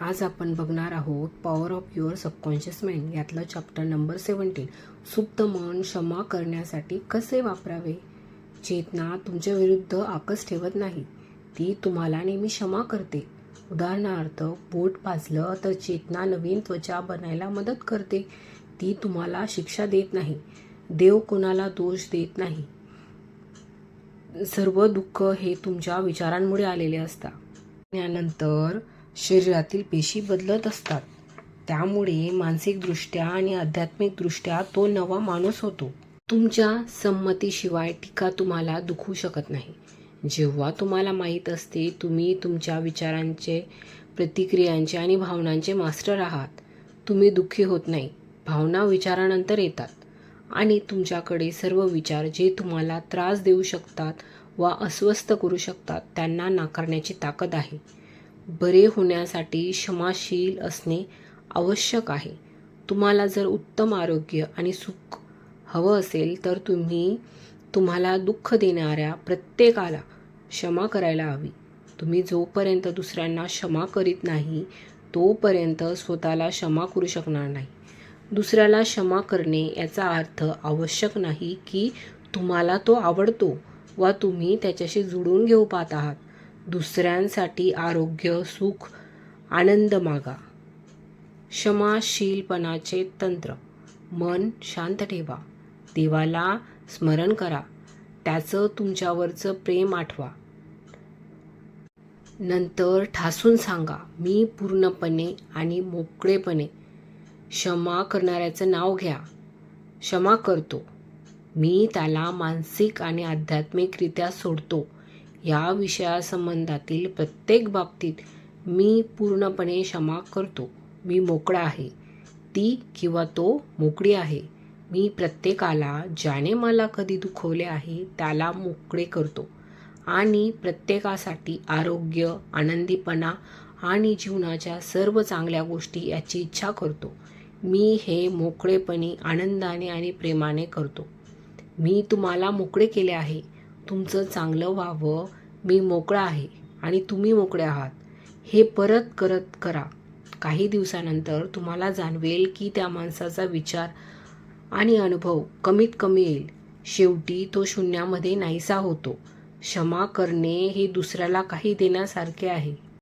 आज आपण बघणार आहोत power of your subconscious mind यातलं चॅप्टर नंबर 17 सुप्त मन क्षमा करण्यासाठी कसे वापरावे. चेतना तुमच्या विरुद्ध आकस ठेवत नाही, ती तुम्हाला नेहमी क्षमा करते. उदाहरणार्थ, बोट भाजलं तर चेतना नवीन त्वचा बनायला मदत करते. ती तुम्हाला शिक्षा देत नाही. देव कोणाला दोष देत नाही. सर्व दुःख हे तुमच्या विचारांमुळे आलेले असतात. त्यानंतर शरीरातील पेशी बदलत असतात, त्यामुळे मानसिकदृष्ट्या आणि आध्यात्मिकदृष्ट्या तो नवा माणूस होतो. तुमच्या संमतीशिवाय टीका तुम्हाला दुखवू शकत नाही. जेव्हा तुम्हाला माहीत असते तुम्ही तुमच्या विचारांचे, प्रतिक्रियांचे आणि भावनांचे मास्टर आहात, तुम्ही दुःखी होत नाही. भावना विचारानंतर येतात आणि तुमच्याकडे सर्व विचार जे तुम्हाला त्रास देऊ शकतात वा अस्वस्थ करू शकतात त्यांना नाकारण्याची ताकद आहे. बरे होण्यासाठी क्षमाशील असणे आवश्यक आहे. तुम्हाला जर उत्तम आरोग्य आणि सुख हवं असेल तर तुम्हाला दुःख देणाऱ्या प्रत्येकाला क्षमा करायला हवी. तुम्ही जोपर्यंत दुसऱ्यांना क्षमा करीत नाही तोपर्यंत स्वतःला क्षमा करू शकणार नाही. दुसऱ्याला क्षमा करणे याचा अर्थ आवश्यक नाही की तुम्हाला तो आवडतो वा तुम्ही त्याच्याशी जुळून घेऊ पाहत आहात. दुसऱ्यांसाठी आरोग्य, सुख, आनंद मागा. क्षमाशीलपणाचे तंत्र. मन शांत ठेवा. देवाला स्मरण करा. त्याचं तुमच्यावरचं प्रेम आठवा. नंतर ठासून सांगा, मी पूर्णपणे आणि मोकळेपणे क्षमा करणाऱ्याचं नाव घ्या. क्षमा करतो. मी त्याला मानसिक आणि आध्यात्मिकरित्या सोडतो. या विषयासंबंधातील प्रत्येक बाबतीत मी पूर्णपणे क्षमा करतो. मी मोकळा आहे. ती किंवा तो मोकळी आहे. मी प्रत्येकाला ज्याने मला कधी दुखवले आहे त्याला मोकळे करतो आणि प्रत्येकासाठी आरोग्य, आनंदीपणा आणि जीवनाच्या सर्व चांगल्या गोष्टी याची इच्छा करतो. मी हे मोकळेपणे, आनंदाने आणि प्रेमाने करतो. मी तुम्हाला मोकळे केले आहे. तुमचं चांगलं व्हावं. मी मोकळा आहे आणि तुम्ही मोकळे आहात. हे परत करा. काही दिवसानंतर तुम्हाला जाणवेल की त्या माणसाचा विचार आणि अनुभव कमीत कमी येईल. शेवटी तो शून्यामध्ये नाहीसा होतो. क्षमा करणे हे दुसऱ्याला काही देण्यासारखे आहे.